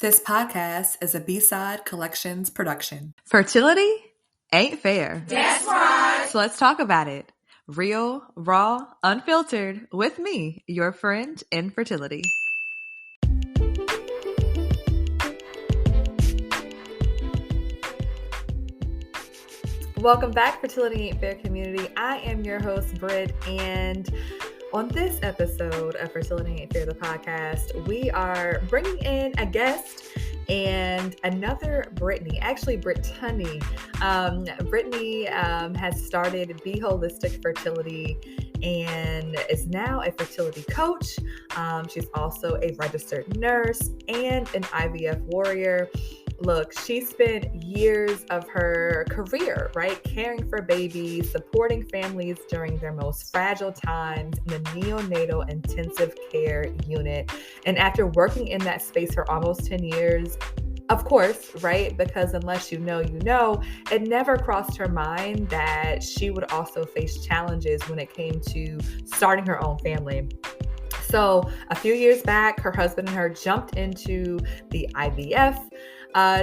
This podcast is a B-Side Collections production. Fertility ain't fair. That's right. So let's talk about it. Real, raw, unfiltered, with me, your friend in fertility. Welcome back, Fertility Ain't Fair community. I am your host, Britt, and on this episode of Fertility Ain't Fair, the podcast, we are bringing in a guest and another Brittany, actually Brittany. Brittany has started Be Holistic Fertility and is now a fertility coach. She's also a registered nurse and an IVF warrior. Look, she spent years of her career, right, caring for babies, supporting families during their most fragile times in the neonatal intensive care unit. And after working in that space for almost 10 years, of course, right, because unless you know, it never crossed her mind that she would also face challenges when it came to starting her own family. So a few years back, her husband and her jumped into the IVF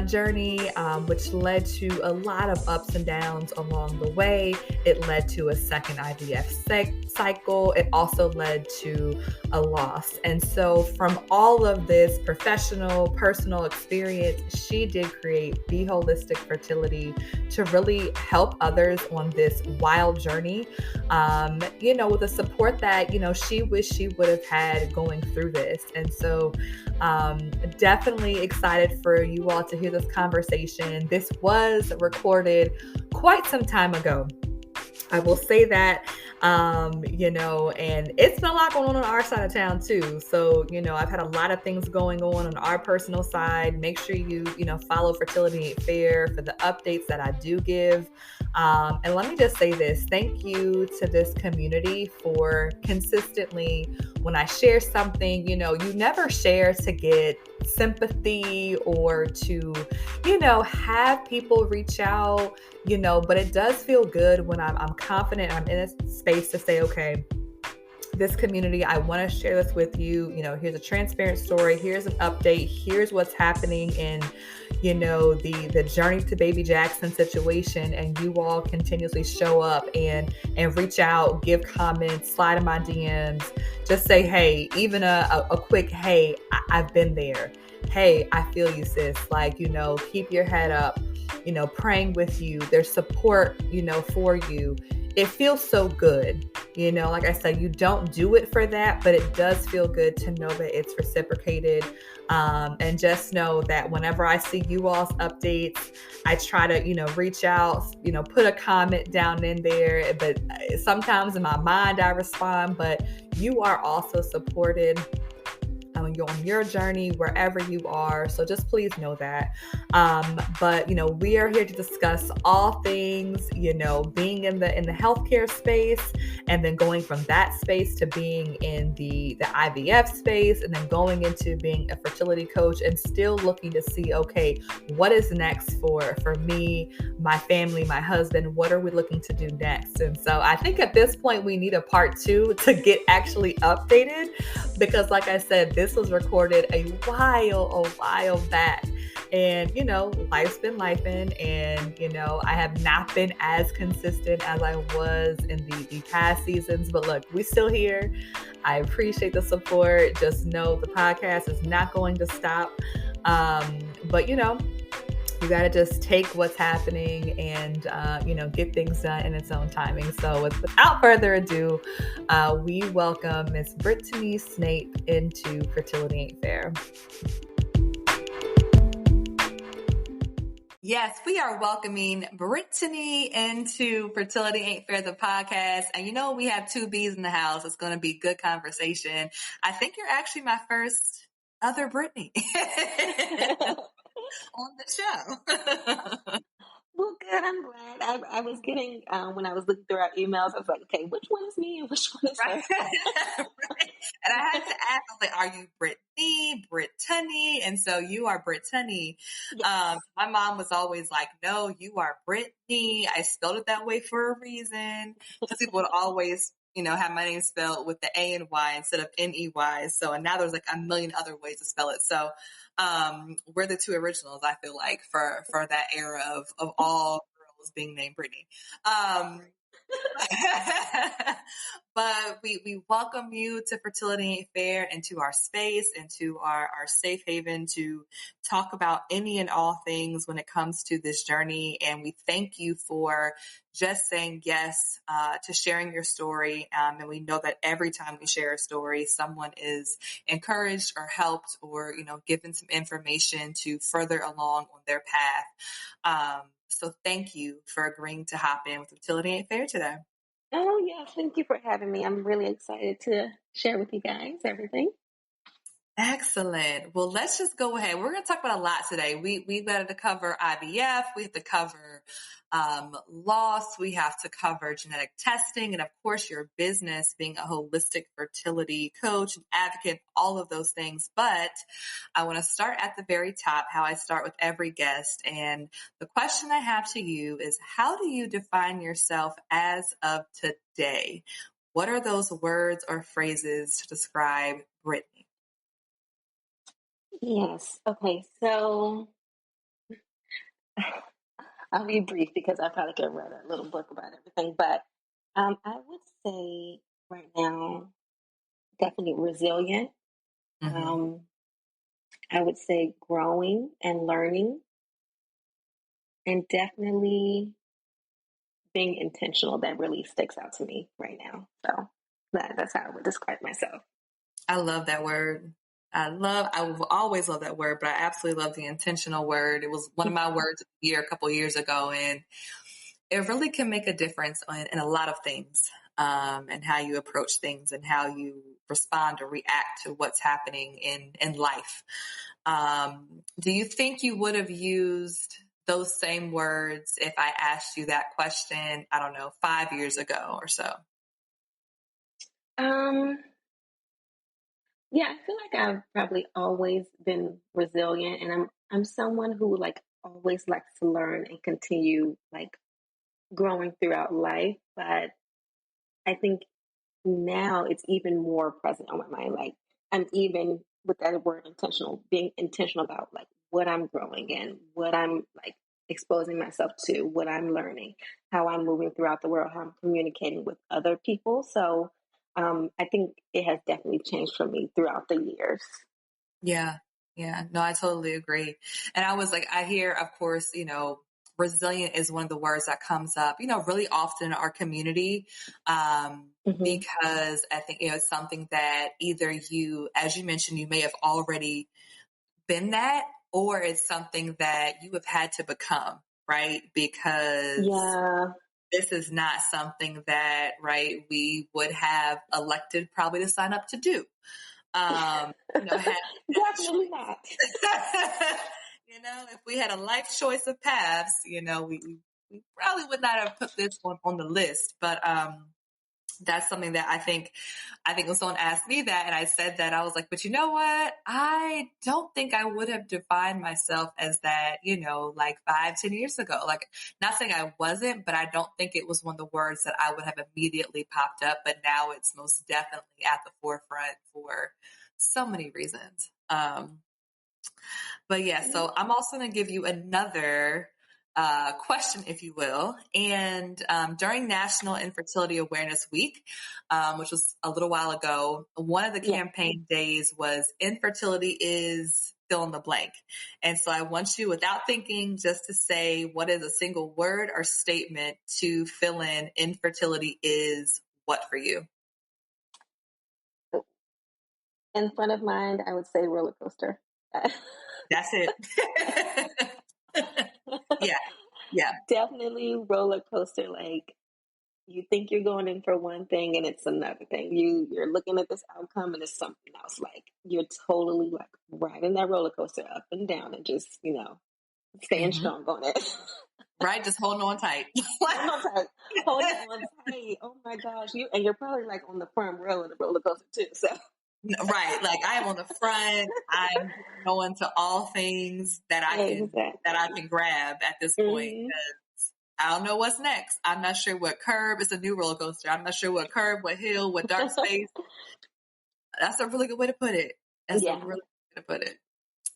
journey, which led to a lot of ups and downs along the way. It led to a second IVF cycle. It also led to a loss. And so from all of this professional, personal experience, she did create Be Holistic Fertility to really help others on this wild journey, with the support that, she wished she would have had going through this. And so definitely excited for you all to hear this conversation. This was recorded quite some time ago. I will say that, and it's been a lot going on our side of town too. So, I've had a lot of things going on our personal side. Make sure you follow Fertility Ain't Fair for the updates that I do give. And let me just say this, thank you to this community for consistently, when I share something, you never share to get sympathy or to, have people reach out, but it does feel good when I'm confident, I'm in a space to say, okay, this community, I want to share this with you. Here's a transparent story. Here's an update. Here's what's happening in, the Journey to Baby Jackson situation. And you all continuously show up and reach out, give comments, slide in my DMs, just say, hey, even a quick, hey, I've been there. Hey, I feel you, sis. Keep your head up, praying with you. There's support, for you. It feels so good. Like I said, you don't do it for that, but it does feel good to know that it's reciprocated. And just know that whenever I see you all's updates, I try to, reach out, put a comment down in there. But sometimes in my mind, I respond, but you are also supported on your journey, wherever you are. So just please know that. But we are here to discuss all things, being in the healthcare space, and then going from that space to being in the IVF space, and then going into being a fertility coach, and still looking to see, okay, what is next for me, my family, my husband? What are we looking to do next? And so I think at this point we need a part 2 to get actually updated, because like I said, this was recorded a while back, and life's been lifing, and I have not been as consistent as I was in the past seasons, but look, we still here. I appreciate the support. Just know the podcast is not going to stop, but you got to just take what's happening and, get things done in its own timing. So without further ado, we welcome Miss Brittany Snape into Fertility Ain't Fair. Yes, we are welcoming Brittany into Fertility Ain't Fair, the podcast. And we have 2 B's in the house. It's going to be good conversation. I think you're actually my first other Brittany on the show. Well, good. I'm glad. I was getting, when I was looking through our emails, I was like, okay, which one is me and which one is her? Right. And I had to ask, I was like, are you Brittany? And so you are Brittany. Yes. My mom was always like, no, you are Brittany. I spelled it that way for a reason. Because people would always have my name spelled with the A-N-Y instead of N-E-Y. So, and now there's like a million other ways to spell it. So, we're the two originals, I feel like, for that era of all girls being named Brittany. But we welcome you to Fertility Ain't Fair and to our space and to our safe haven to talk about any and all things when it comes to this journey. And we thank you for just saying yes to sharing your story. And we know that every time we share a story, someone is encouraged or helped or, given some information to further along on their path. So thank you for agreeing to hop in with Fertility Ain't Fair today. Oh, yes. Thank you for having me. I'm really excited to share with you guys everything. Excellent. Well, let's just go ahead. We're going to talk about a lot today. We've got to cover IVF. We have to cover loss. We have to cover genetic testing. And of course, your business being a holistic fertility coach and advocate, all of those things. But I want to start at the very top, how I start with every guest. And the question I have to you is, how do you define yourself as of today? What are those words or phrases to describe Brittany? Yes. Okay. So I'll be brief because I probably could have read a little book about everything. But I would say right now, definitely resilient. Mm-hmm. I would say growing and learning, and definitely being intentional. That really sticks out to me right now. So that's how I would describe myself. I love that word. I will always love that word, but I absolutely love the intentional word. It was one of my words of the year a couple of years ago, and it really can make a difference in a lot of things, and how you approach things and how you respond or react to what's happening in life. Do you think you would have used those same words if I asked you that question, I don't know, 5 years ago or so? Um, yeah, I feel like I've probably always been resilient, and I'm someone who like always likes to learn and continue like growing throughout life. But I think now it's even more present on my mind. Like I'm even with that word intentional, being intentional about like what I'm growing in, what I'm like exposing myself to, what I'm learning, how I'm moving throughout the world, how I'm communicating with other people. So I think it has definitely changed for me throughout the years. Yeah. Yeah. No, I totally agree. And I was like, I hear, of course, resilient is one of the words that comes up, really often in our community. Hmm. Because I think, it's something that either you, as you mentioned, you may have already been that, or it's something that you have had to become, right? Because Yeah, this is not something that, right, we would have elected probably to sign up to do. Have that definitely choice. not. If we had a life choice of paths, we probably would not have put this one on the list. But that's something that I think when someone asked me that and I said that, I was like, but you know what? I don't think I would have defined myself as that, like 5, 10 years ago. Like, not saying I wasn't, but I don't think it was one of the words that I would have immediately popped up. But now it's most definitely at the forefront for so many reasons. But yeah, so I'm also going to give you another question, if you will. And during National Infertility Awareness Week, which was a little while ago, one of the Yeah. campaign days was infertility is fill in the blank. And so I want you, without thinking, just to say what is a single word or statement to fill in infertility is what for you? In front of mine, I would say roller coaster. That's it. Yeah. Yeah. Definitely roller coaster. Like you think you're going in for one thing and it's another thing. You're looking at this outcome and it's something else. Like you're totally like riding that roller coaster up and down and just, staying Mm-hmm. strong on it. Right? Just holding on tight. Holding on tight. Holding on tight. Oh my gosh. You're probably like on the front row of the roller coaster too. So Right. Like I am on the front. I'm going to all things that I can exactly. grab at this point. Hmm. 'Cause I don't know what's next. I'm not sure what curve. It's a new roller coaster. I'm not sure what curve, what hill, what dark space. That's a really good way to put it. That's a Yeah. really good way to put it.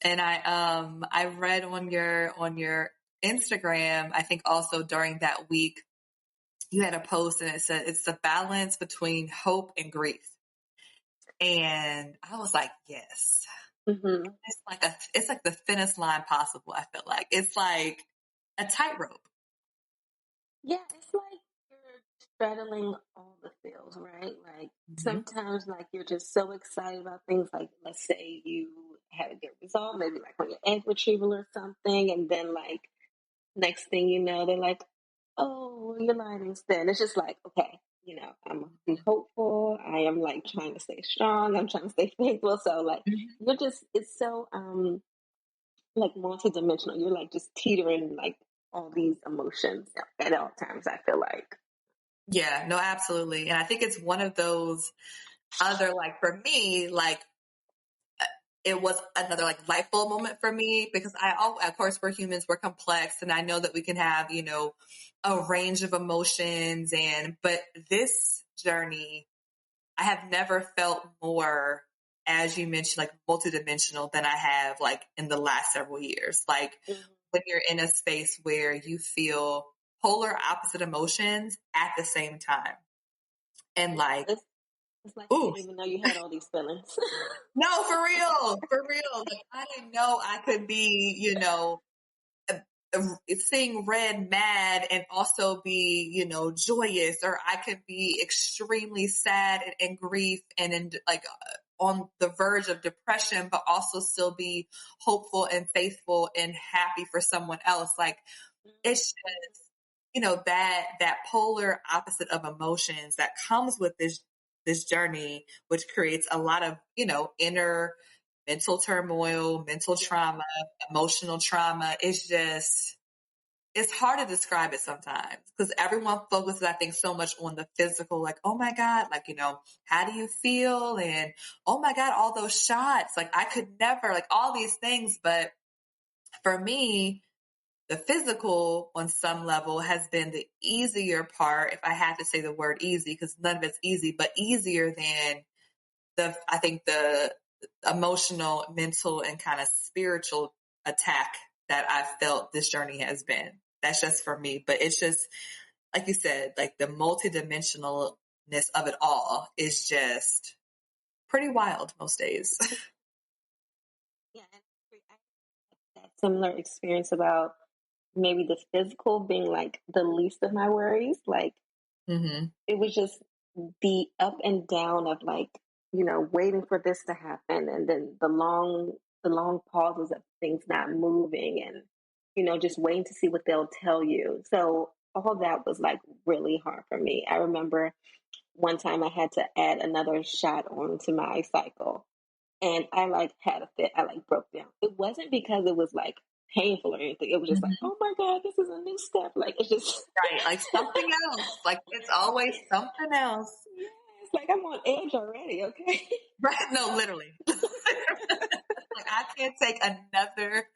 And I read on your Instagram, I think also during that week, you had a post and it said it's the balance between hope and grief. And I was like, yes. Mm-hmm. It's like the thinnest line possible, I feel like. It's like a tightrope. Yeah, it's like you're straddling all the feels, right? Like Mm-hmm. sometimes like you're just so excited about things like let's say you had a good result, maybe like on your egg retrieval or something, and then like next thing you know, they're like, oh, your lining's thin. It's just like, okay, I'm hopeful. I am like trying to stay strong. I'm trying to stay faithful. So like you're just it's so like multidimensional. You're like just teetering like all these emotions at all times, I feel like. Yeah, no, absolutely. And I think it's one of those other, like for me, like it was another like light bulb moment for me because of course, we're humans, we're complex, and I know that we can have, a range of emotions, but this journey, I have never felt more, as you mentioned, like multidimensional than I have like in the last several years. Like when you're in a space where you feel polar opposite emotions at the same time. And Yeah, like, it's like you ooh, didn't even know you had all these feelings. no, for real, for real. Like I didn't know I could be, seeing red mad and also be, joyous, or I could be extremely sad and in grief and in like on the verge of depression, but also still be hopeful and faithful and happy for someone else. Like it's just, that polar opposite of emotions that comes with this journey, which creates a lot of, inner mental turmoil, mental trauma, emotional trauma. It's hard to describe it sometimes because everyone focuses, I think, so much on the physical, like, oh my God, like, how do you feel? And oh my God, all those shots, like I could never, like all these things. But for me, the physical on some level has been the easier part, if I had to say the word easy, because none of it's easy, but easier than I think the emotional, mental, and kind of spiritual attack that I've felt this journey has been. That's just for me. But it's just, like you said, like the multidimensionalness of it all is just pretty wild most days. Yeah, and I had that similar experience about maybe the physical being like the least of my worries. Like Mm-hmm. it was just the up and down of like, waiting for this to happen and then the long pauses of things not moving and, just waiting to see what they'll tell you. So all that was like really hard for me. I remember one time I had to add another shot onto my cycle and I like had a fit. I like broke down. It wasn't because it was like painful or anything. It was just like, Mm-hmm. oh my God, this is a new step. Like it's just Right. Like something else. Like it's always something else. yeah, it's like I'm on edge already, okay? Right. No, literally. Like I can't take another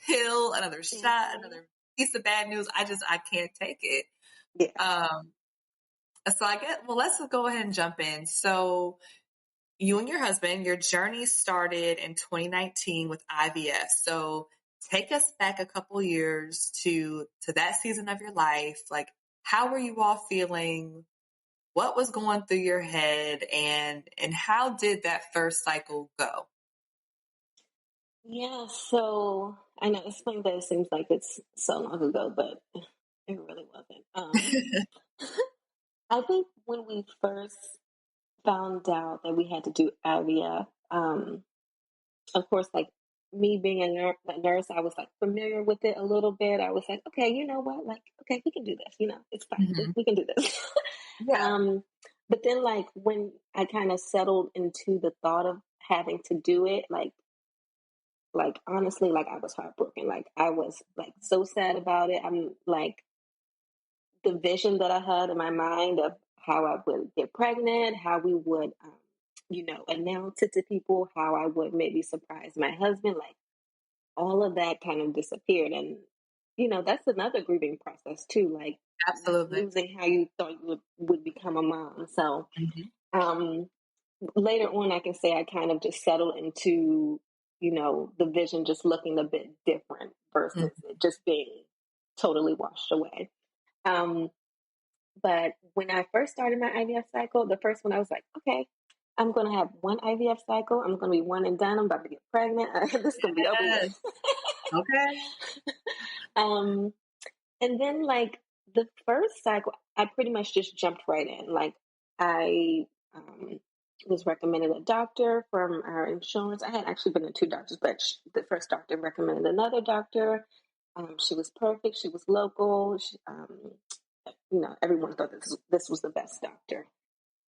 pill, another shot, Mm-hmm. another piece of bad news. I can't take it. Yeah. Um, so I get, well, let's go ahead and jump in. So you and your husband, your journey started in 2019 with IVF. So take us back a couple years to that season of your life. Like, how were you all feeling? What was going through your head, and how did that first cycle go? Yeah, so I know it's funny that it seems like it's so long ago, but it really wasn't. I think when we first found out that we had to do IVF, of course, like me being a nurse, I was like familiar with it a little bit. I was like, okay, you know what? Like, okay, we can do this. It's fine. Mhm. We can do this. Yeah. But then, like, when I kind of settled into the thought of having to do it, like honestly, like I was heartbroken. Like I was like so sad about it. I'm like the vision that I had in my mind of how I would get pregnant, how we would, announce it to people, how I would maybe surprise my husband, like all of that kind of disappeared. And, that's another grieving process too, like Absolutely. losing how you thought you would become a mom. So, um, later on, I can say I kind of just settled into, the vision just looking a bit different versus it just being totally washed away. But when I first started my IVF cycle, the first one I was like, okay, I'm going to have one IVF cycle. I'm going to be one and done. I'm about to get pregnant. This is going to be over with. Okay. And then like the first cycle, I pretty much just jumped right in. Like I was recommended a doctor from our insurance. I had actually been to two doctors, but the first doctor recommended another doctor. She was perfect. She was local. Everyone thought this was the best doctor.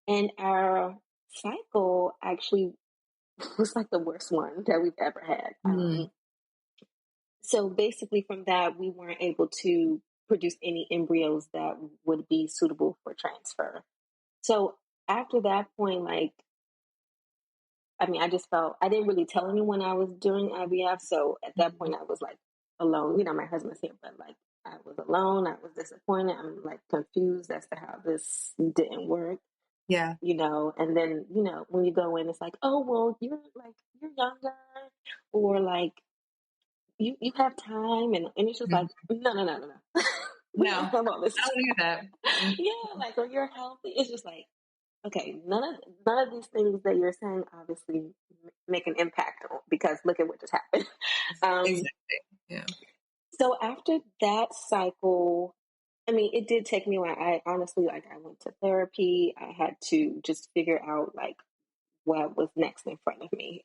And our cycle actually was like the worst one that we've ever had. So basically, from that, we weren't able to produce any embryos that would be suitable for transfer. So after that point, I just felt I didn't really tell anyone I was doing IVF. So at that point, I was like alone. My husband's here, but like I was alone. I was disappointed. I'm like confused as to how this didn't work. Yeah. And then, when you go in, it's like, oh, well, you're younger, or like, you have time, and it's just like, no. We No, don't have all this I don't hear that. Yeah, like when you're healthy, it's just like, okay, none of these things that you're saying obviously make an impact because look at what just happened. Exactly. Yeah. So after that cycle, it did take me a while. I honestly, I went to therapy. I had to just figure out like what was next in front of me.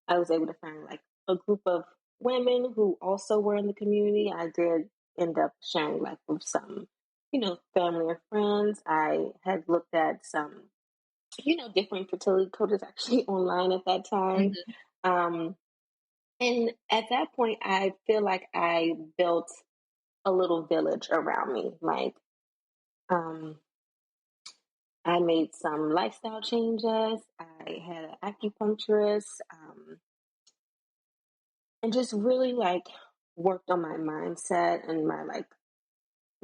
I was able to find like a group of women who also were in the community. I did end up sharing like with some, family or friends. I had looked at some, different fertility coaches actually online at that time. And at that point, I feel like I built a little village around me. Like, I made some lifestyle changes. I had an acupuncturist, and just really like worked on my mindset and my like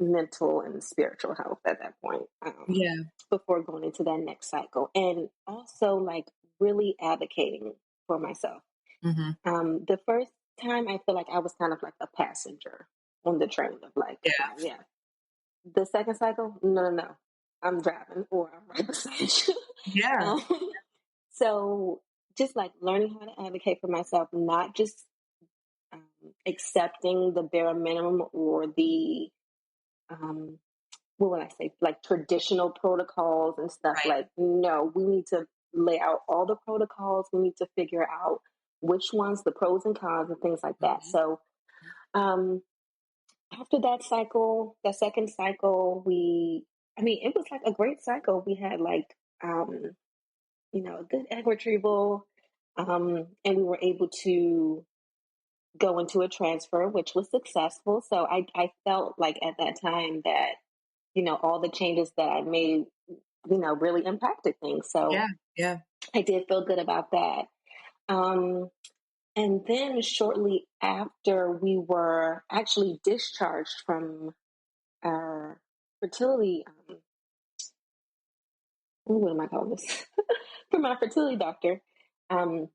mental and spiritual health at that point. Yeah. Before going into that next cycle, and also like really advocating for myself. The first time, I feel like I was kind of like a passenger on the train of like, yeah. The second cycle, no, I'm driving or I'm right beside you. Yeah. So just like learning how to advocate for myself, not just accepting the bare minimum or the what would I say, like traditional protocols and stuff. Right. Like, no, we need to lay out all the protocols. We need to figure out which ones, the pros and cons and things like that. So after that cycle, the second cycle, it was like a great cycle. We had like, a good egg retrieval, and we were able to go into a transfer, which was successful. So I felt like at that time that, all the changes that I made, really impacted things. So yeah. I did feel good about that. And then shortly after, we were actually discharged from our fertility, what am I calling this? From our fertility doctor. I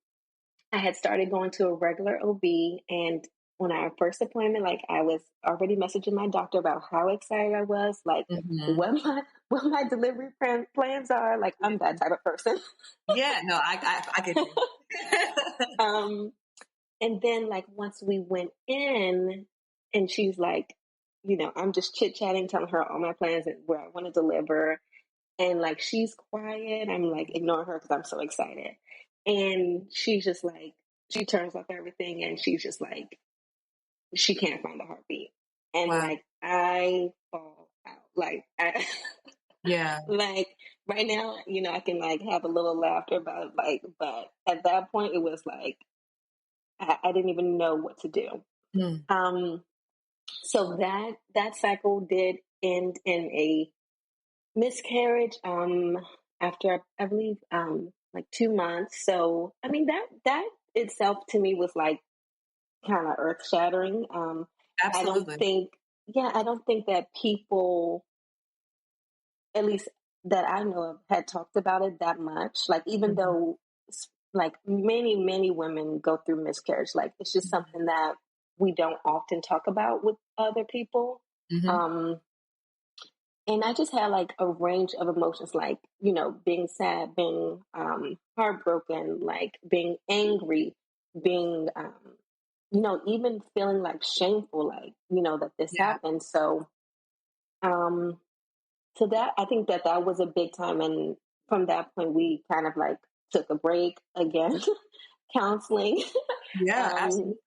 had started going to a regular OB, and on our first appointment, like I was already messaging my doctor about how excited I was, like what my delivery plans are. Like I'm that type of person. Yeah, no, I get you. And then like once we went in, and she's like, I'm just chit chatting, telling her all my plans and where I want to deliver. And like she's quiet. I'm like ignoring her because I'm so excited. And she's just like, she turns off everything, and she's just like, she can't find the heartbeat. And like I fall out. Like yeah. Like right now, I can like have a little laughter about it, like, but at that point it was like I didn't even know what to do. So that cycle did end in a miscarriage after I believe like 2 months. So that itself to me was like kind of earth shattering. I don't Absolutely. think, yeah, I don't think that people, at least that I know of, had talked about it that much. Like, even Mhm. though, like, many women go through miscarriage, like, it's just something that we don't often talk about with other people. Mhm. Um, and I just had like a range of emotions, like, being sad, being heartbroken, like being angry, being, even feeling like shameful, like, that this Yeah. happened. Um, so that, I think that that was a big time. And from that point, we kind of like took a break again. Counseling Yeah, um, absolutely.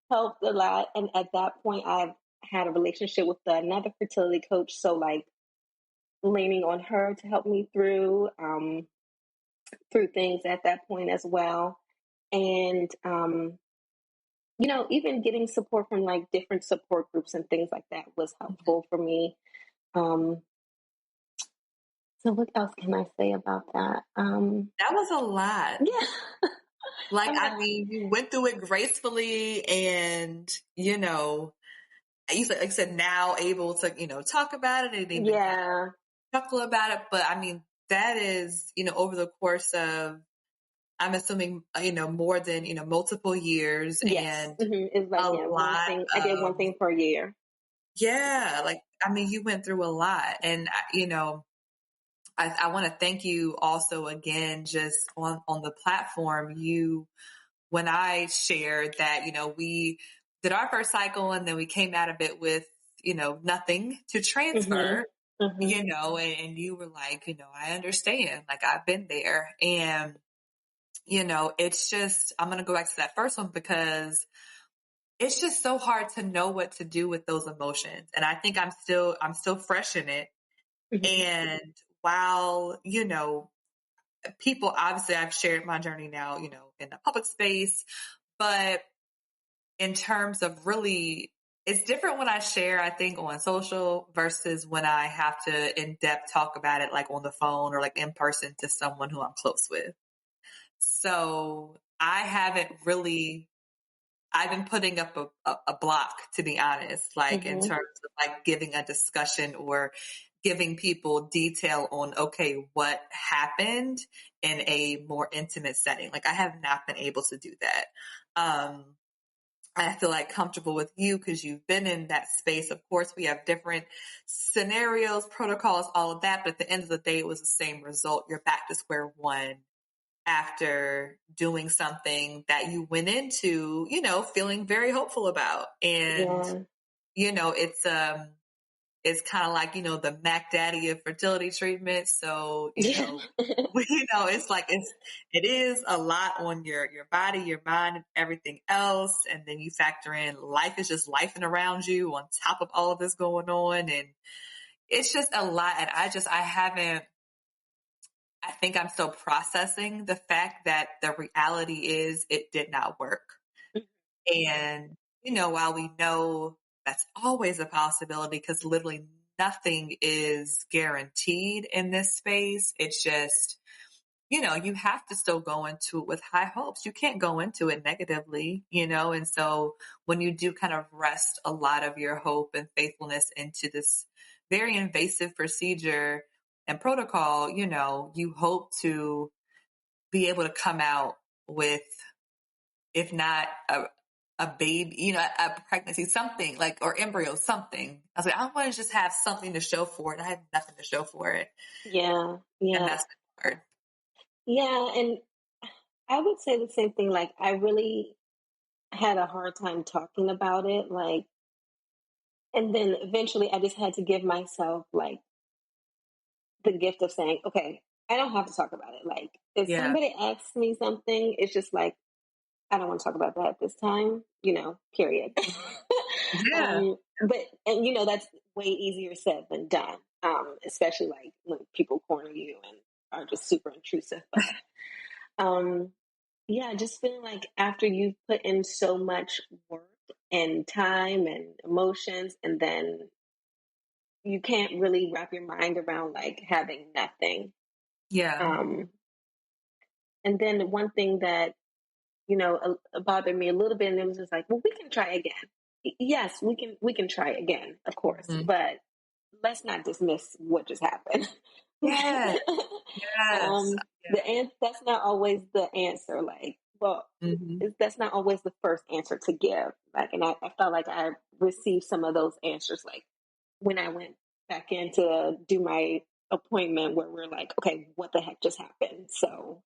helped a lot. And at that point, I had a relationship with another fertility coach. So, like, leaning on her to help me through things at that point as well. And even getting support from like different support groups and things like that was helpful for me. Um, so what else can I say about that? That was a lot. Yeah, Like, I'm I like, mean, you went through it gracefully and, you said, like I said, now able to, talk about it and even kind of yeah, chuckle about it. But I mean, that is, over the course of, I'm assuming, more than, multiple years yes. and It's like, a yeah, one lot thing. I did one of, thing per year. yeah, like, I mean, you went through a lot. And, I want to thank you also again, just on the platform, when I shared that, we did our first cycle and then we came out of it with, nothing to Hmm. transfer, Hmm. and you were like, I understand, like I've been there. And, it's just, I'm going to go back to that first one because it's just so hard to know what to do with those emotions. And I think I'm still fresh in it. Hmm. And while, people, obviously I've shared my journey now, in the public space, but in terms of really, it's different when I share, I think, on social versus when I have to in depth talk about it, like on the phone or like in person to someone who I'm close with. So I haven't really, I've been putting up a block, to be honest, like in Hmm. terms of like giving a discussion or giving people detail on, okay, what happened in a more intimate setting. Like I have not been able to do that. Um, I feel like comfortable with you because you've been in that space. Of course, we have different scenarios, protocols, all of that. But at the end of the day, it was the same result. You're back to square one after doing something that you went into, feeling very hopeful about. And, Yeah. it's kind of like, the Mac Daddy of fertility treatment. So, Yeah. it's like, it is a lot on your body, your mind and everything else. And then you factor in life is just lifing around you on top of all of this going on. And it's just a lot. And I think I'm still processing the fact that the reality is it did not work. And, while we know that's always a possibility because literally nothing is guaranteed in this space, it's just, you have to still go into it with high hopes. You can't go into it negatively, and so when you do kind of rest a lot of your hope and faithfulness into this very invasive procedure and protocol, you hope to be able to come out with, if not a baby, a pregnancy, something like, or embryo, something. I was like, I want to just have something to show for it. I have nothing to show for it. Yeah. And Yeah. that's hard. Yeah. And I would say the same thing. Like, I really had a hard time talking about it. Like, and then eventually I just had to give myself like the gift of saying, okay, I don't have to talk about it. Like, if Yeah. somebody asks me something, it's just like, I don't want to talk about that at this time, period. Yeah. But, and that's way easier said than done. Especially like when people corner you and are just super intrusive. But, um, yeah, just feeling like after you've put in so much work and time and emotions, and then you can't really wrap your mind around like having nothing. Yeah. Um, and then one thing that bothered me a little bit, and it was just like, well, we can try again. yes, we can try again, of course, Mhm. but let's not dismiss what just happened. Yes. Yes. That's not always the answer. Like, well, Mhm. that's not always the first answer to give. Like, and I felt like I received some of those answers, like when I went back in to do my appointment, where we're like, okay, what the heck just happened? So,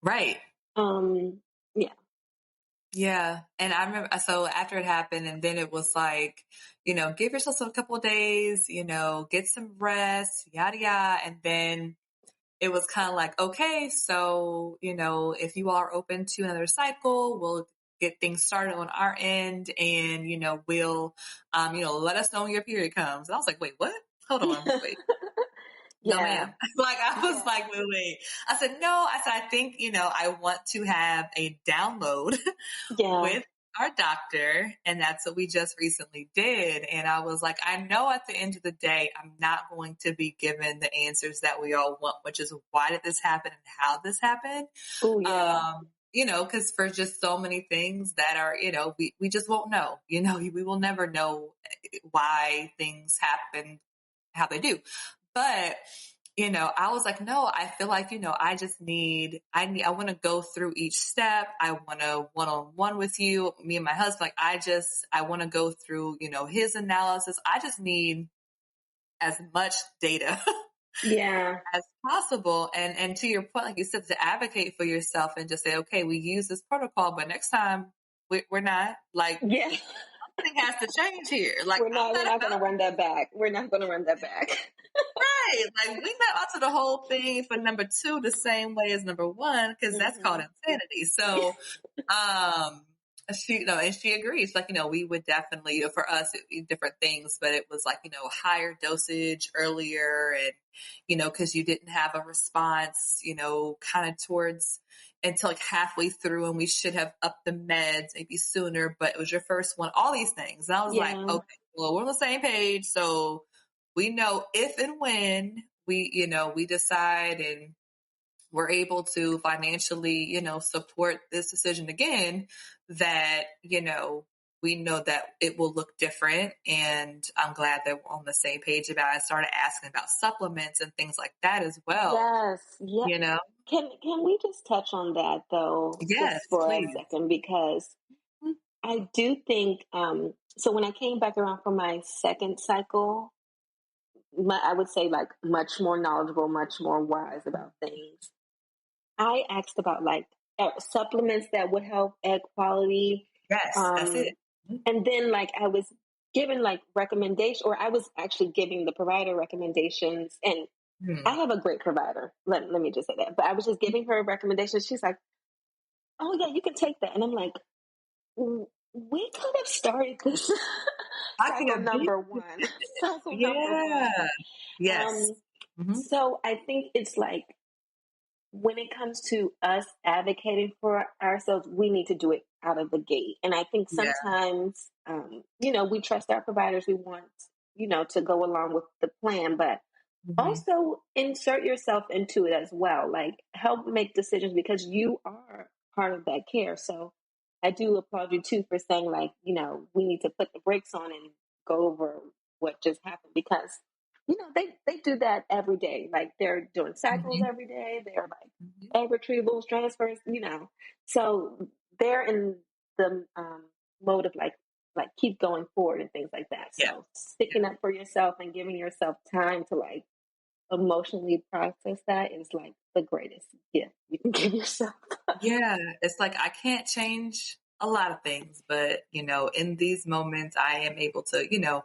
Right. um, yeah, Yeah. And I remember, so after it happened, and then it was like, give yourself a couple of days, get some rest, yada, yada. And then it was kind of like, okay, so, if you are open to another cycle, we'll get things started on our end, and, we'll, let us know when your period comes. And I was like, wait, what? Hold on. Wait. No, yeah, ma'am. Like, I was yeah, like, wait. I said, no. I said, I think, I want to have a download yeah, with our doctor. And that's what we just recently did. And I was like, I know at the end of the day, I'm not going to be given the answers that we all want, which is why did this happen and how this happened? oh yeah, Cause for just so many things that are, we just won't know, we will never know why things happen, how they do. But, I was like, no, I feel like, I want to go through each step. I want to one-on-one with you, me and my husband. Like, I want to go through, his analysis. I just need as much data yeah, as possible. And to your point, like you said, to advocate for yourself and just say, okay, we use this protocol, but next time we're not, like, yeah. something has to change here. Like, I'm We're not not going to about run that back. We're not going to run that back. right. Like, we not out to the whole thing for number two the same way as number one, because that's called Hmm. insanity. So, um, and she agrees. Like, we would definitely, for us, different things, but it was like, higher dosage earlier, and, cause you didn't have a response, kind of towards until like halfway through, and we should have upped the meds maybe sooner, but it was your first one, all these things. And I was like, Yeah, okay, well, we're on the same page. So we know if and when we decide and we're able to financially, support this decision again, that, we know that it will look different. And I'm glad that we're on the same page about it. I started asking about supplements and things like that as well, yes, yeah. you know? Can we just touch on that though, Yes, just for a please. second, because Mhm. I do think so when I came back around for my second cycle, I would say like much more knowledgeable, much more wise about things. I asked about like supplements that would help egg quality. Yes, that's it. Um, Mhm. and then like I was given like recommendation, or I was actually giving the provider recommendations, and I Mhm. have a great provider. Let me just say that. But I was just giving her recommendations. She's like, "Oh yeah, you can take that," and I'm like, "We could have started this I can cycle agree. number one, cycle number Yeah. one." Yes. Um, Hmm. so I think it's like when it comes to us advocating for ourselves, we need to do it out of the gate. And I think Yeah. sometimes, we trust our providers. We want, to go along with the plan, but Hmm. also insert yourself into it as well. Like help make decisions because you are part of that care. So I do applaud you too for saying like, we need to put the brakes on and go over what just happened because they do that every day. Like they're doing cycles Hmm. every day. They're like Hmm. egg retrievals, transfers. So they're in the mode of like keep going forward and things like that. Yeah. So sticking up for yourself and giving yourself time to like emotionally process that is like the greatest gift you can give yourself. Yeah, it's like I can't change a lot of things, but in these moments, I am able to,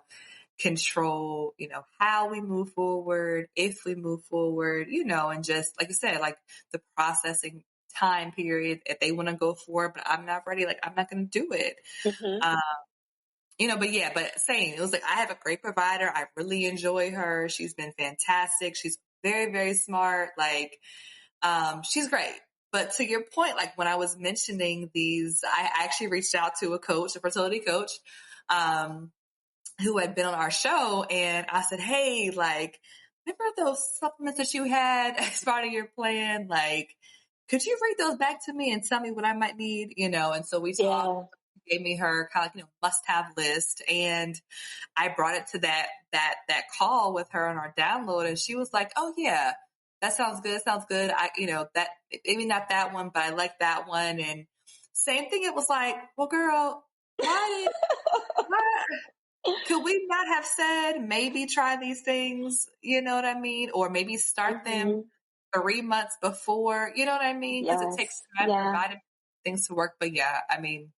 control, how we move forward, if we move forward, and just like you said, like the processing time period, if they want to go forward, but I'm not ready, like I'm not going to do it. Hmm. Um, but yeah, but saying it was like I have a great provider. I really enjoy her. She's been fantastic. She's very, very smart. Like, she's great. But to your point, like when I was mentioning these, I actually reached out to a coach, a fertility coach, um, who had been on our show. And I said, hey, like, remember those supplements that you had as part of your plan? Like, could you read those back to me and tell me what I might need? And so we talked, Yeah. gave me her kind of, must have list. And I brought it to that call with her on our download. And she was like, oh yeah, that sounds good. Sounds good. That maybe not that one, but I like that one. And same thing. It was like, well, girl, why could we not have said maybe try these things? You know what I mean? Or maybe start them 3 months before, you know what I mean? Because it takes Yes. time for Yeah. vitamin things to work. But yeah, I mean,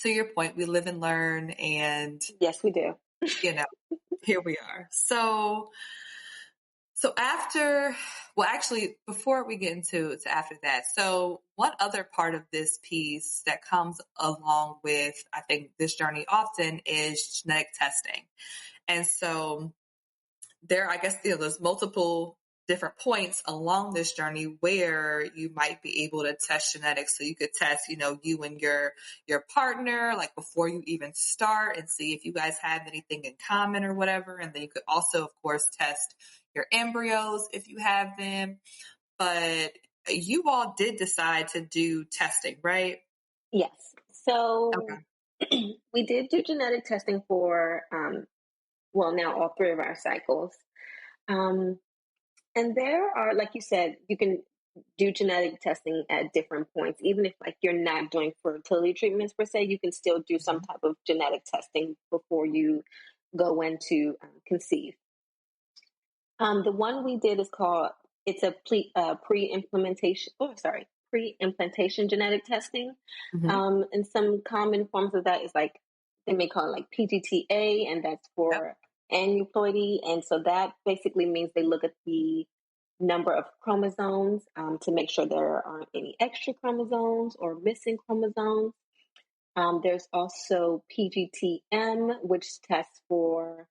to your point, we live and learn, and Yes, we do. here we are. So after, well, actually, before we get into after that, so one other part of this piece that comes along with, I think, this journey often is genetic testing. And so there, I guess, there's multiple different points along this journey where you might be able to test genetics. So you could test, you and your partner, like before you even start, and see if you guys have anything in common or whatever. And then you could also, of course, test your embryos if you have them. But you all did decide to do testing, right? Yes. So Okay. we did do genetic testing for, now all three of our cycles. And there are, like you said, you can do genetic testing at different points. Even if like you're not doing fertility treatments per se, you can still do some type of genetic testing before you go into conceive. The one we did is called, it's a pre-implantation genetic testing. Mm-hmm. And some common forms of that is like, they may call it like PGTA, and that's Yep. for aneuploidy. And so that basically means they look at the number of chromosomes to make sure there aren't any extra chromosomes or missing chromosomes. There's also PGTM, which tests for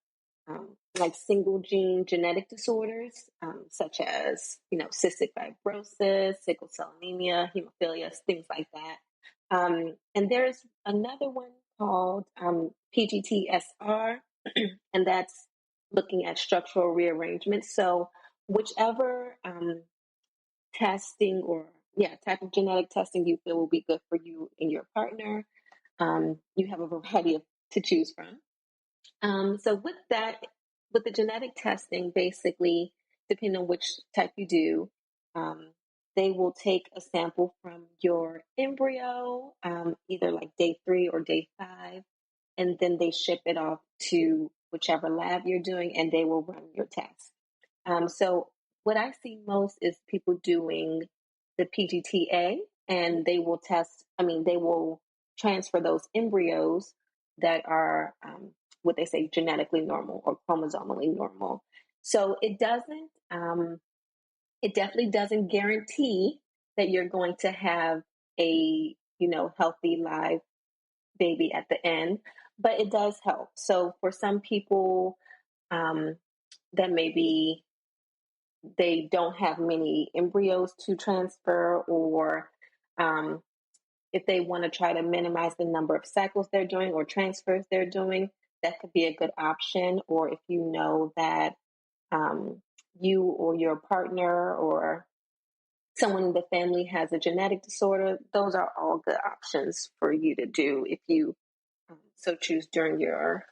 like single gene genetic disorders, such as, cystic fibrosis, sickle cell anemia, hemophilia, things like that. And there's another one called PGTSR, and that's looking at structural rearrangement. So whichever testing or type of genetic testing you feel will be good for you and your partner, you have a variety to choose from. So with that, with the genetic testing, basically, depending on which type you do, they will take a sample from your embryo, either like day 3 or day 5, and then they ship it off to whichever lab you're doing, and they will run your test. So what I see most is people doing the PGTA, and they will they will transfer those embryos that are what they say genetically normal or chromosomally normal. So it definitely doesn't guarantee that you're going to have a, healthy live baby at the end, but it does help. So for some people, that maybe they don't have many embryos to transfer, or if they want to try to minimize the number of cycles they're doing or transfers they're doing, that could be a good option. Or if you know that you or your partner or someone in the family has a genetic disorder, those are all good options for you to do if you so choose during your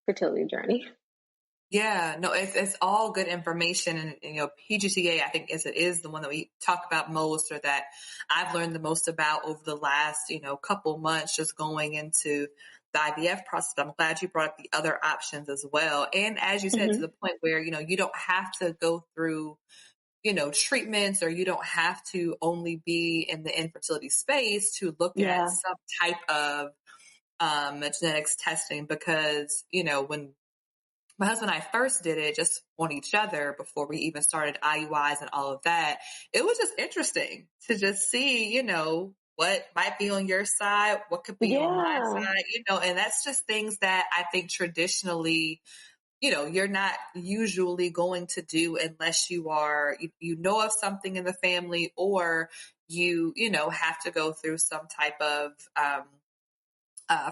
fertility journey. Yeah, no, it's all good information. And, PGTA, I think it is the one that we talk about most, or that I've learned the most about over the last, couple months, just going into the IVF process. I'm glad you brought up the other options as well. And as you said, to the point where, you don't have to go through, treatments, or you don't have to only be in the infertility space to look at Yeah. some type of genetics testing. Because, when my husband and I first did it just on each other before we even started IUIs and all of that, it was just interesting to just see, what might be on your side, what could be on my Yeah. side, and that's just things that I think traditionally, you're not usually going to do unless you are, you know of something in the family, or you have to go through some type of,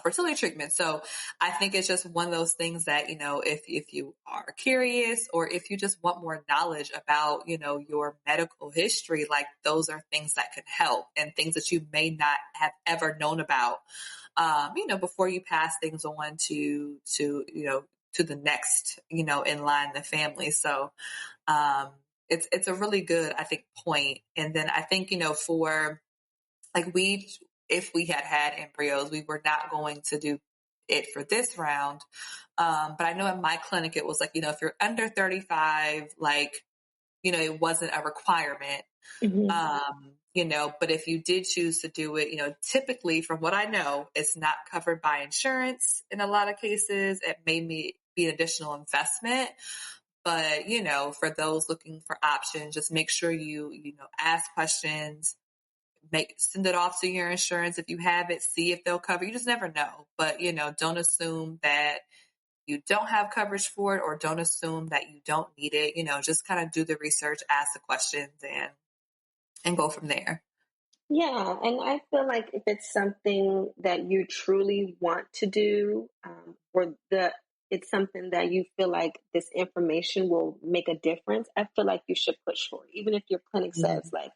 fertility treatment. So I think it's just one of those things that, if you are curious or if you just want more knowledge about, your medical history, like those are things that could help and things that you may not have ever known about, before you pass things on to the next, in line in the family. So, it's a really good, I think, point. And then I think, for like if we had embryos, we were not going to do it for this round. But I know in my clinic, it was like, if you're under 35, like, it wasn't a requirement. But if you did choose to do it, typically from what I know, it's not covered by insurance in a lot of cases. It may be an additional investment. But, for those looking for options, just make sure you ask questions, send it off to your insurance if you have it, see if they'll cover. You just never know. But, don't assume that you don't have coverage for it or don't assume that you don't need it. Just kind of do the research, ask the questions and go from there. Yeah, and I feel like if it's something that you truly want to do, it's something that you feel like this information will make a difference, I feel like you should push for it. Even if your clinic says like,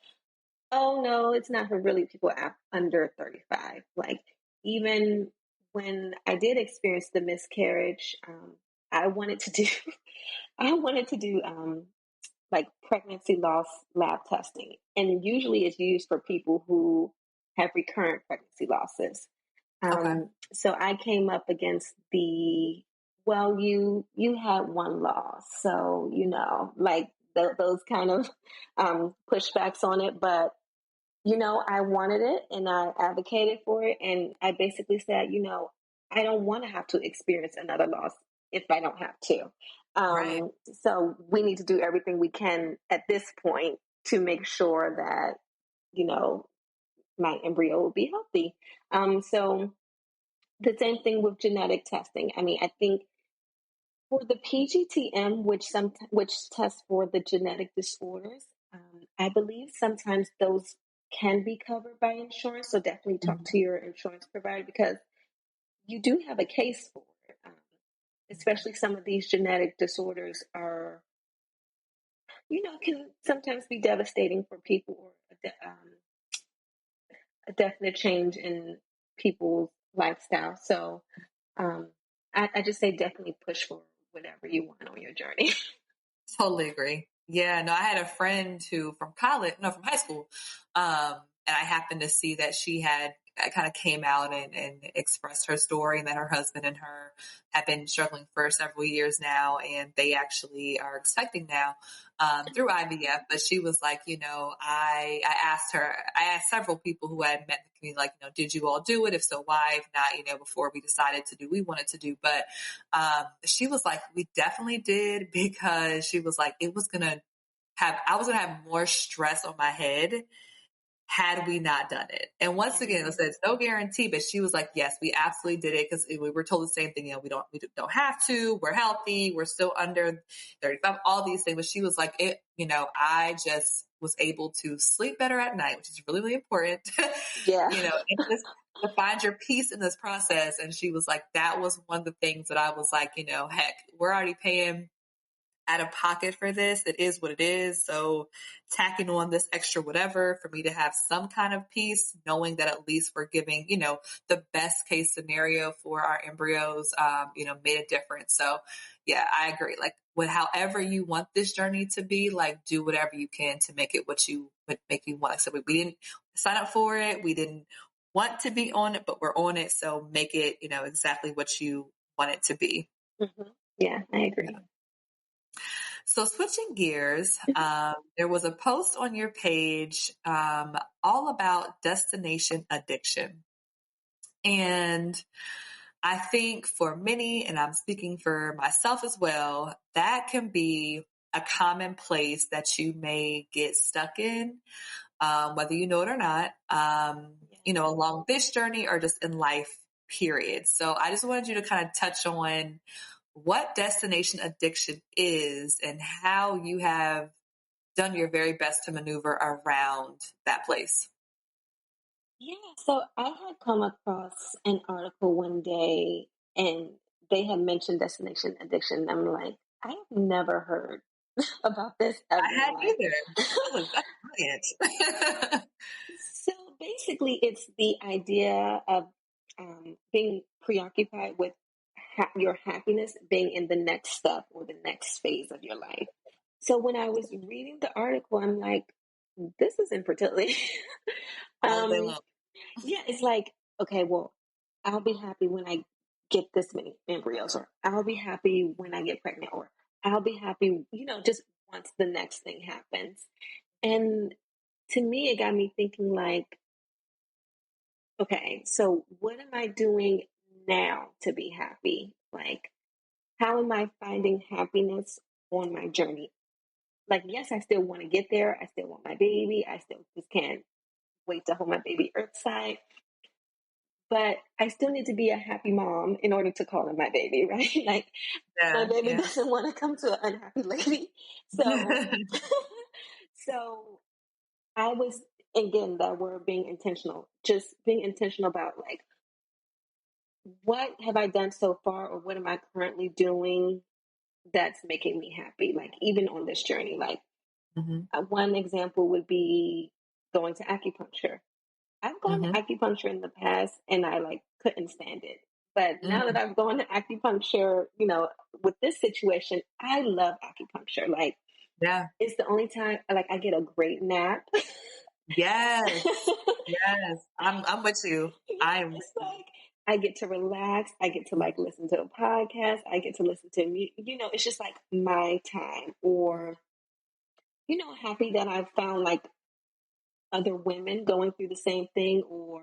oh no, it's not for really people under 35. Like even when I did experience the miscarriage, I wanted to do, I wanted to do like pregnancy loss lab testing. And usually it's used for people who have recurrent pregnancy losses. Okay. So I came up against you had one loss. So, like those kind of pushbacks on it. But, I wanted it and I advocated for it. And I basically said, I don't want to have to experience another loss if I don't have to. Right. So we need to do everything we can at this point to make sure that, my embryo will be healthy. So the same thing with genetic testing. I mean, I think for the PGTM, which tests for the genetic disorders, I believe sometimes those can be covered by insurance. So definitely talk to your insurance provider because you do have a case for it. Especially some of these genetic disorders are, can sometimes be devastating for people or a definite change in people's lifestyle. So I just say definitely push for whatever you want on your journey. Totally agree. Yeah, no, I had a friend from high school. And I happened to see that she had kind of came out and expressed her story and that her husband and her have been struggling for several years now. And they actually are expecting now, through IVF. But she was like, I asked several people who I had met in the community, like, did you all do it? If so, why? If not, before we decided to do, we wanted to do. But, she was like, we definitely did because she was like, I was going to have more stress on my head had we not done it. And once again, I said, it's no guarantee, but she was like, yes, we absolutely did it because we were told the same thing. We don't have to, we're healthy. We're still under 35, all these things. But she was like, I just was able to sleep better at night, which is really, really important. Yeah. And just to find your peace in this process. And she was like, that was one of the things that I was like, heck, we're already paying out of pocket for this. It is what it is. So tacking on this extra whatever for me to have some kind of peace, knowing that at least we're giving, the best case scenario for our embryos, made a difference. So yeah, I agree. Like however you want this journey to be, like do whatever you can to make it what you would make you want. So we didn't sign up for it. We didn't want to be on it, but we're on it. So make it, exactly what you want it to be. Mm-hmm. Yeah, I agree. Yeah. So switching gears, there was a post on your page all about destination addiction. And I think for many, and I'm speaking for myself as well, that can be a common place that you may get stuck in, whether you know it or not, along this journey or just in life, period. So I just wanted you to kind of touch on what destination addiction is and how you have done your very best to maneuver around that place. Yeah, so I had come across an article one day and they had mentioned destination addiction. I'm like, I have never heard about this ever I in my hadn't life. either. That's brilliant. So basically, it's the idea of being preoccupied with your happiness being in the next step or the next phase of your life. So when I was reading the article, I'm like, this is infertility. All day um, long. yeah, it's like, okay, well, I'll be happy when I get this many embryos, or I'll be happy when I get pregnant, or I'll be happy, just once the next thing happens. And to me, it got me thinking like, okay, so what am I doing now to be happy? Like, how am I finding happiness on my journey? Like, yes, I still want to get there. I still want my baby. I still just can't wait to hold my baby earthside. But I still need to be a happy mom in order to call him my baby, right? Like, my Yeah, baby yeah. doesn't want to come to an unhappy lady. So, so I was, again, that word being intentional, just being intentional about like, what have I done so far, or what am I currently doing that's making me happy? Like, even on this journey, like, hmm one example would be going to acupuncture. I've gone to hmm acupuncture in the past and I like couldn't stand it. But now that mm I've gone to acupuncture, with this situation, I love acupuncture. Like, Yeah. it's the only time like I get a great nap. Yes. Yes. I'm with you. Yeah, I'm with it's you. like I get to relax. I get to like listen to a podcast. I get to listen to music. It's just like my time. Or, happy that I've found like other women going through the same thing. Or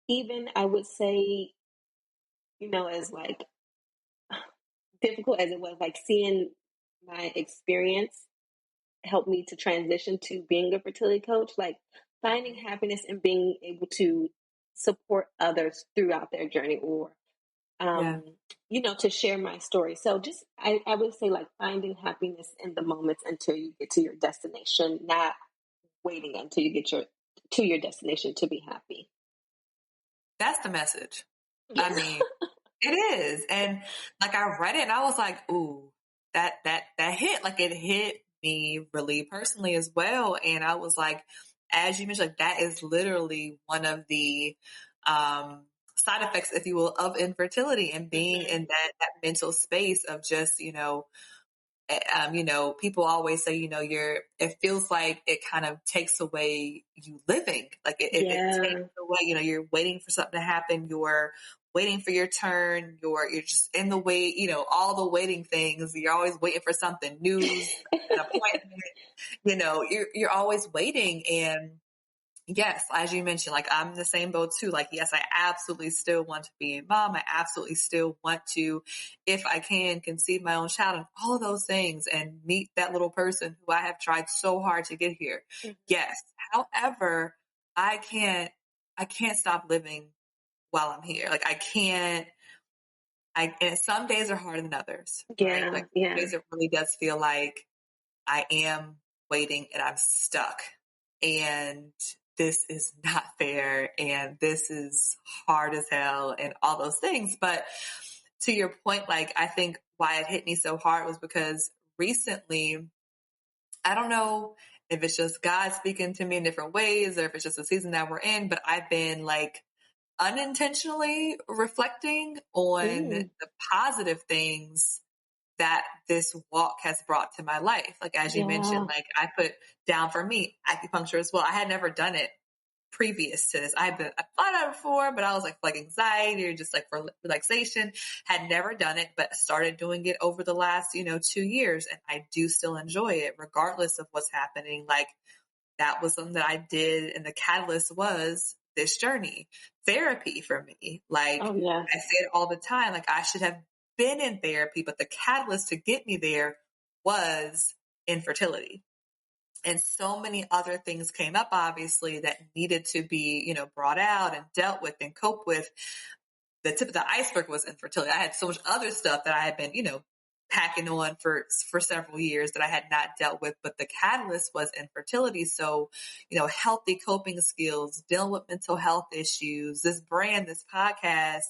even I would say, as like difficult as it was, like seeing my experience help me to transition to being a fertility coach, like finding happiness and being able to support others throughout their journey, or Yeah. um, to share my story. So just I would say like finding happiness in the moments until you get to your destination, not waiting until you get to your destination to be happy. That's the message. I Yeah. mean, it is. And like I read it and I was like, ooh, that hit. Like it hit me really personally as well. And I was like, as you mentioned, like that is literally one of the side effects, if you will, of infertility and being Mm-hmm. in that mental space of just, people always say, it feels like it kind of takes away you living. Like it takes Yeah. away, you're waiting for something to happen. You're waiting for your turn. You're just in the wait, all the waiting things. You're always waiting for something, news, an appointment, you're always waiting. And yes, as you mentioned, like I'm in the same boat too. Like, yes, I absolutely still want to be a mom. I absolutely still want to, if I can, conceive my own child and all of those things and meet that little person who I have tried so hard to get here. Mm-hmm. Yes. However, I can't stop living while I'm here. Like I can't, and some days are harder than others, right? Yeah. Like some Yeah. days it really does feel like I am waiting and I'm stuck. And this is not fair. And this is hard as hell and all those things. But to your point, like, I think why it hit me so hard was because recently, I don't know if it's just God speaking to me in different ways or if it's just the season that we're in, but I've been like unintentionally reflecting on Mm. the positive things that this walk has brought to my life. Like, as you mentioned, Yeah. like I put down for me acupuncture as well. I had never done it previous to this. I thought of it before, but I was like anxiety or just like for relaxation, had never done it, but started doing it over the last, 2 years. And I do still enjoy it regardless of what's happening. Like that was something that I did. And the catalyst was this journey, therapy for me. Like Oh, yes. I say it all the time, like I should have been in therapy, but the catalyst to get me there was infertility. And so many other things came up, obviously, that needed to be, brought out and dealt with and cope with. The tip of the iceberg was infertility. I had so much other stuff that I had been, tacking on for several years that I had not dealt with, but the catalyst was infertility. So, healthy coping skills, dealing with mental health issues, this brand, this podcast,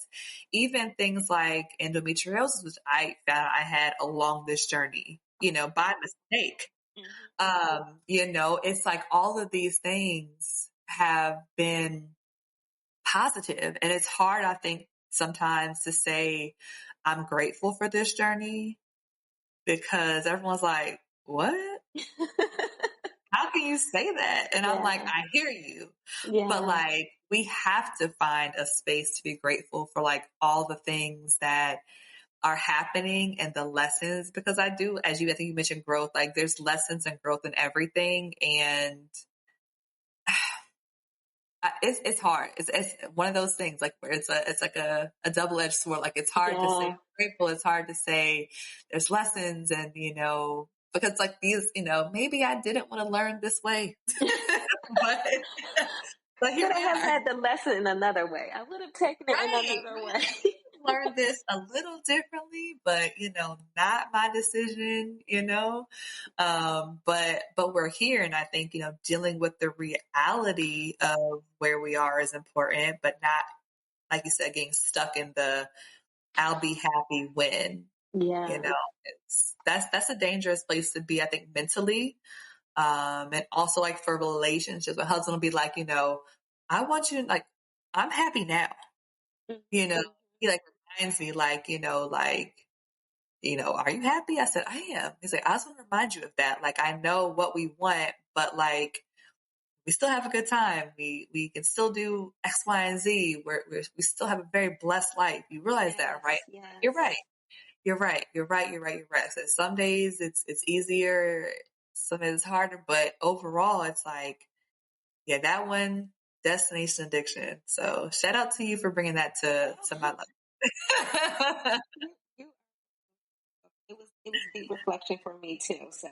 even things like endometriosis, which I found I had along this journey, by mistake. It's like all of these things have been positive, and it's hard, I think, sometimes to say I'm grateful for this journey because everyone's like, what? How can you say that? And I'm like, I hear you. But like, we have to find a space to be grateful for like all the things that are happening and the lessons, because I think you mentioned growth, like there's lessons and growth in everything. And it's hard. It's one of those things like where it's like a double-edged sword. Like it's hard to say grateful. It's hard to say there's lessons and, because like these, maybe I didn't want to learn this way, but here I have are. had the lesson in another way. I would have taken it in another way. Learned this a little differently, but not my decision, but we're here. And I think, dealing with the reality of where we are is important, but not, like you said, getting stuck in the, I'll be happy when, that's a dangerous place to be, I think, mentally. And also like for relationships, my husband will be like, I want you, like, I'm happy now, he like reminds me like, are you happy? I said, I am. He's like, I just want to remind you of that. Like, I know what we want, but like, we still have a good time. We can still do X, Y, and Z. We still have a very blessed life. You realize that, right? Yes. You're right. You're right. So some days it's easier. Some days it's harder, but overall it's like, yeah, that one, destination addiction. So shout out to you for bringing that to my life. It was deep reflection for me too. So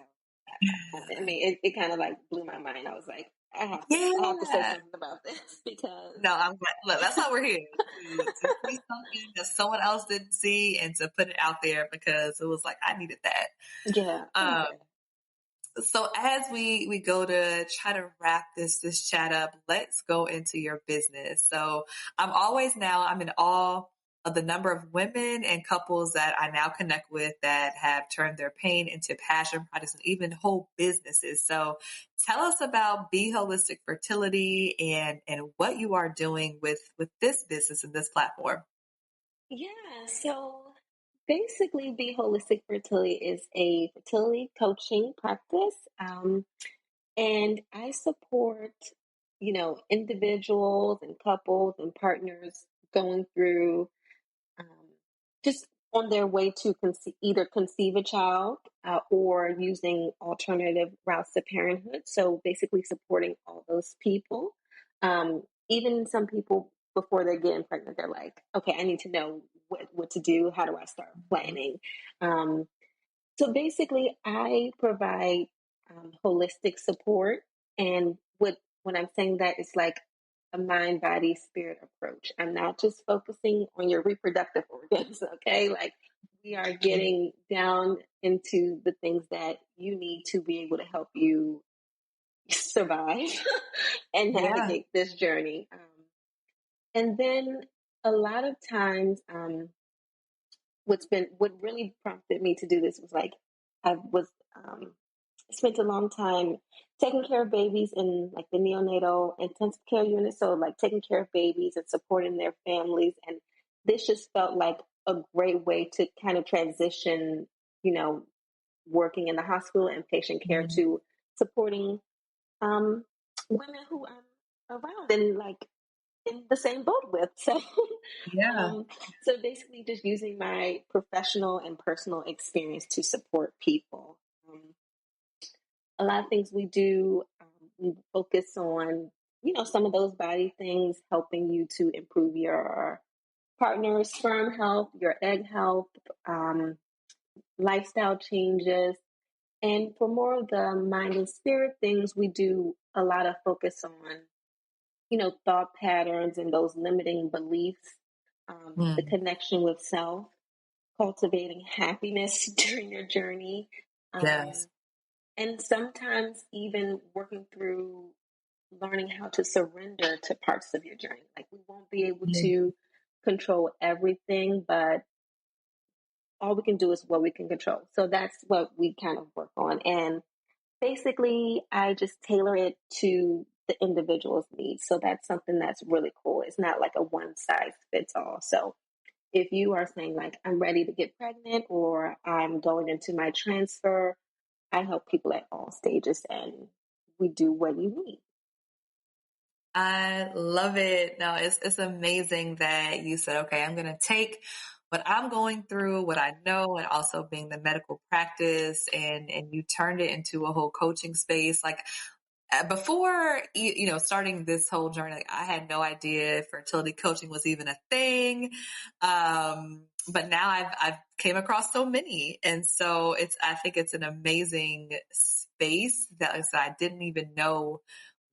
I mean, it kind of like blew my mind. I was like, I have to say something about this because I'm glad. Look, that's why we're here to see something that someone else didn't see and to put it out there because it was like I needed that. Yeah. So as we go to try to wrap this chat up, let's go into your business. So I'm in awe of the number of women and couples that I now connect with that have turned their pain into passion projects and even whole businesses. So tell us about Be Holistic Fertility and what you are doing with this business and this platform. Yeah. So basically, Be Holistic Fertility is a fertility coaching practice. And I support, individuals and couples and partners going through um, just on their way to either conceive a child or using alternative routes to parenthood. So basically supporting all those people. Even some people before they're getting pregnant, they're like, okay, I need to know what to do. How do I start planning? So basically, I provide holistic support, and when I'm saying that, it's like a mind, body, spirit approach. I'm not just focusing on your reproductive organs, okay? Like we are getting down into the things that you need to be able to help you survive and navigate this journey. And then a lot of times, what really prompted me to do this was like I was spent a long time taking care of babies in like the neonatal intensive care unit, so like taking care of babies and supporting their families, and this just felt like a great way to kind of transition, working in the hospital and patient care to supporting women who I'm around and like in the same boat with. So, so basically, just using my professional and personal experience to support people. A lot of things we do, we focus on, some of those body things, helping you to improve your partner's sperm health, your egg health, lifestyle changes. And for more of the mind and spirit things, we do a lot of focus on thought patterns and those limiting beliefs, the connection with self. cultivating happiness during your journey. Yes. And sometimes even working through learning how to surrender to parts of your journey. Like we won't be able to control everything, but all we can do is what we can control. So that's what we kind of work on. And basically, I just tailor it to the individual's needs. So that's something that's really cool. It's not like a one size fits all. So if you are saying, like, I'm ready to get pregnant or I'm going into my transfer, I help people at all stages and we do what you need. I love it. No, it's amazing that you said, okay, I'm going to take what I'm going through, what I know, and also being the medical practice, and you turned it into a whole coaching space. Like before, starting this whole journey, like, I had no idea fertility coaching was even a thing. But now I've came across so many. And so I think it's an amazing space that, like I said, I didn't even know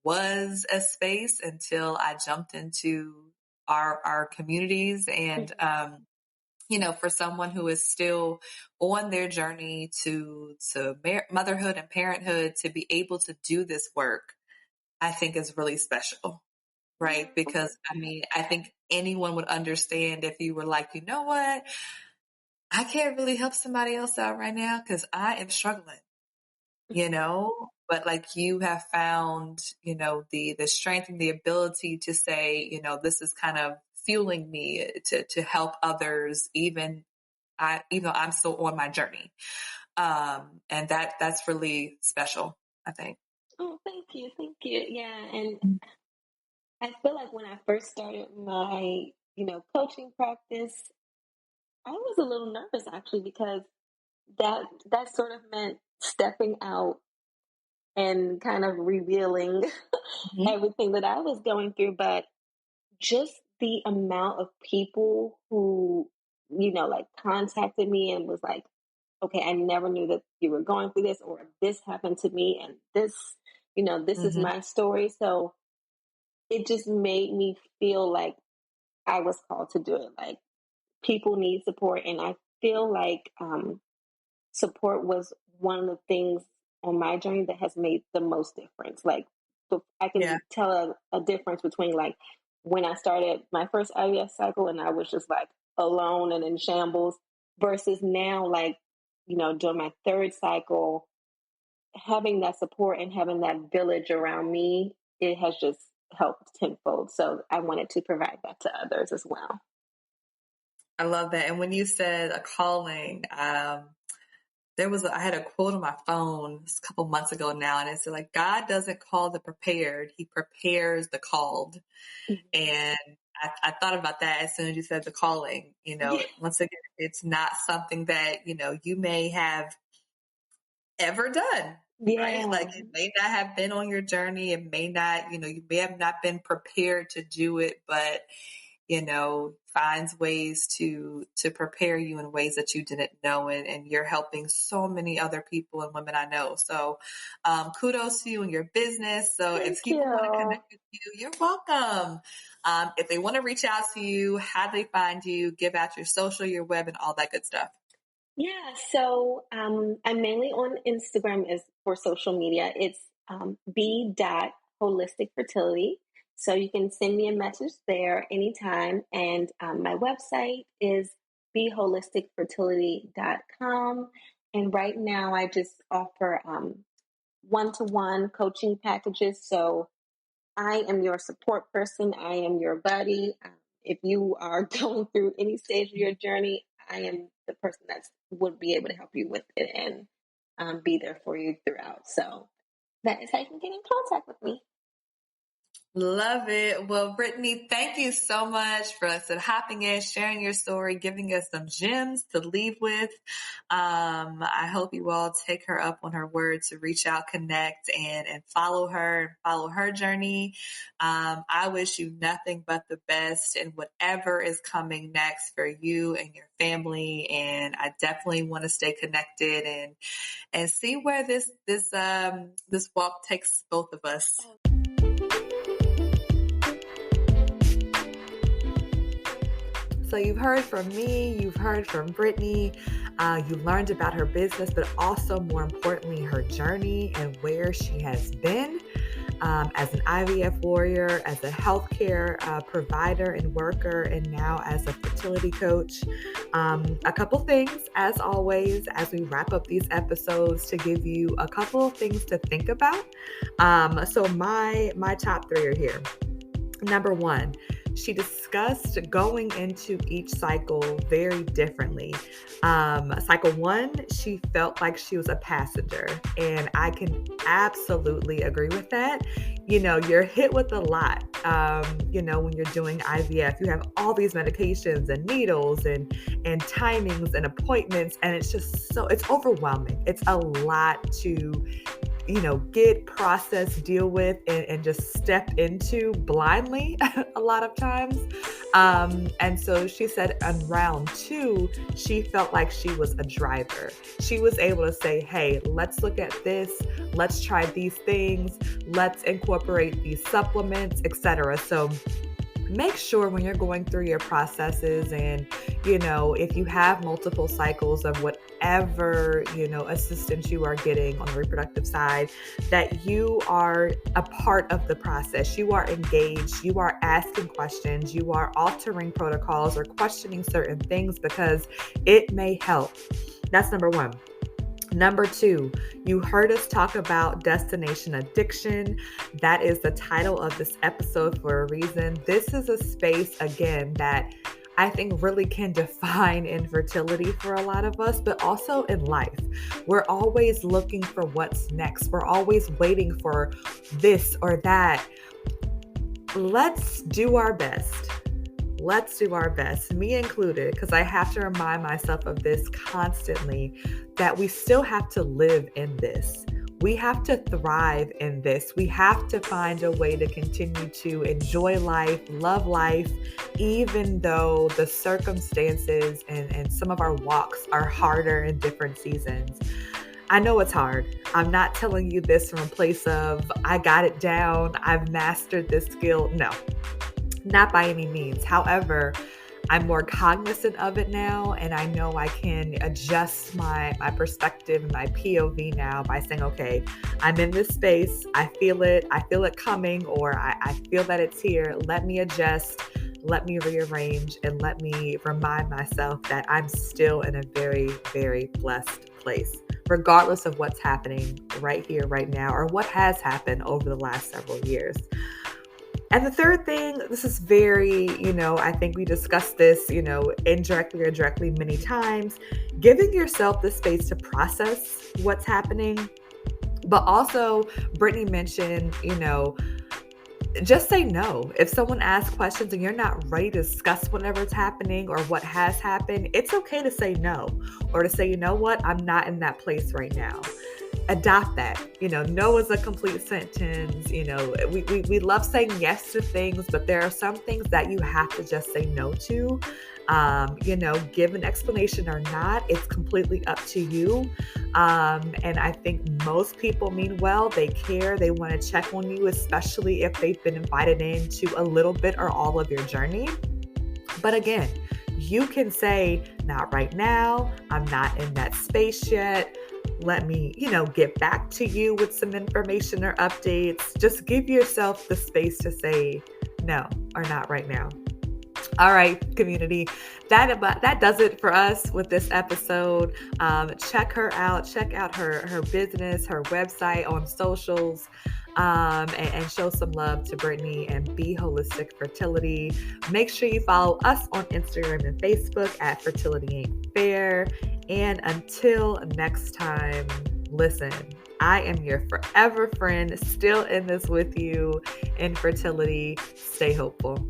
was a space until I jumped into our communities. And, for someone who is still on their journey to motherhood and parenthood, to be able to do this work, I think is really special, right? Because I think anyone would understand if you were like, you know what, I can't really help somebody else out right now because I am struggling, but like you have found, the strength and the ability to say, this is kind of fueling me to help others, even though I'm still on my journey. And that's really special, I think. Oh, thank you. Thank you. Yeah. And I feel like when I first started my, coaching practice, I was a little nervous actually because that sort of meant stepping out and kind of revealing Mm-hmm. everything that I was going through. But just the amount of people who, like contacted me and was like, okay, I never knew that you were going through this, or this happened to me, and this, this is Mm-hmm. my story. So it just made me feel like I was called to do it. Like people need support. And I feel like support was one of the things on my journey that has made the most difference. Like I Yeah. can tell a difference between like when I started my first IVF cycle and I was just like alone and in shambles versus now, like, during my third cycle, having that support and having that village around me, it has just helped tenfold. So I wanted to provide that to others as well. I love that. And when you said a calling, I had a quote on my phone a couple months ago now, and it said like, God doesn't call the prepared, he prepares the called. Mm-hmm. And I thought about that as soon as you said the calling, once again, it's not something that, you may have ever done, right? Yeah. Like it may not have been on your journey. It may not, you may have not been prepared to do it, but finds ways to prepare you in ways that you didn't know. And you're helping so many other people and women I know. So kudos to you and your business. So if people want to connect with you, you're welcome. If they want to reach out to you, how do they find you? Give out your social, your web, and all that good stuff. Yeah, so I'm mainly on Instagram as for social media. It's b.holistic fertility. So you can send me a message there anytime. And my website is beholisticfertility.com. And right now I just offer one-to-one coaching packages. So I am your support person. I am your buddy. If you are going through any stage of your journey, I am the person that would be able to help you with it and be there for you throughout. So that is how you can get in contact with me. Love it. Well, Brittany, thank you so much for hopping in, sharing your story, giving us some gems to leave with. I hope you all take her up on her word to reach out, connect, and follow her journey. I wish you nothing but the best in whatever is coming next for you and your family. And I definitely want to stay connected and see where this walk takes both of us. So you've heard from me, you've heard from Brittany, you learned about her business, but also more importantly, her journey and where she has been as an IVF warrior, as a healthcare provider and worker, and now as a fertility coach. A couple things, as always, as we wrap up these episodes, to give you a couple of things to think about. So my top three are here. Number one, she discussed going into each cycle very differently. Cycle one, she felt like she was a passenger, and I can absolutely agree with that. You're hit with a lot, when you're doing IVF. You have all these medications and needles and timings and appointments, and it's overwhelming. It's a lot to get, process, deal with, and just step into blindly a lot of times. And so she said on round two, she felt like she was a driver. She was able to say, hey, let's look at this. Let's try these things. Let's incorporate these supplements, etc. So make sure when you're going through your processes and, if you have multiple cycles of whatever, assistance you are getting on the reproductive side, that you are a part of the process. You are engaged. You are asking questions. You are altering protocols or questioning certain things because it may help. That's number one. Number two, you heard us talk about destination addiction. That is the title of this episode for a reason. This is a space, again, that I think really can define infertility for a lot of us, but also in life. We're always looking for what's next. We're always waiting for this or that. Let's do our best. Let's do our best, me included, because I have to remind myself of this constantly, that we still have to live in this. We have to thrive in this. We have to find a way to continue to enjoy life, love life, even though the circumstances and some of our walks are harder in different seasons. I know it's hard. I'm not telling you this from a place of, I got it down, I've mastered this skill. No. Not by any means. However, I'm more cognizant of it now, and I know I can adjust my perspective and my POV now by saying, okay, I'm in this space. I feel it coming, or I feel that it's here. Let me adjust, let me rearrange, and let me remind myself that I'm still in a very, very blessed place, regardless of what's happening right here, right now, or what has happened over the last several years. And the third thing, this is very, I think we discussed this, indirectly or directly many times, giving yourself the space to process what's happening. But also, Brittany mentioned, just say no. If someone asks questions and you're not ready to discuss whatever's happening or what has happened, it's okay to say no, or to say, you know what, I'm not in that place right now. Adopt that. No is a complete sentence. We love saying yes to things, but there are some things that you have to just say no to. Give an explanation or not, it's completely up to you. And I think most people mean well. They care. They want to check on you, especially if they've been invited into a little bit or all of your journey. But again, you can say, not right now. I'm not in that space yet. Let me, get back to you with some information or updates. Just give yourself the space to say no or not right now. All right, community, that does it for us with this episode. Check her out. Check out her business, her website, on socials, and show some love to Brittany and Be Holistic Fertility. Make sure you follow us on Instagram and Facebook at Fertility Ain't Fair. And until next time, listen, I am your forever friend, still in this with you in fertility. Stay hopeful.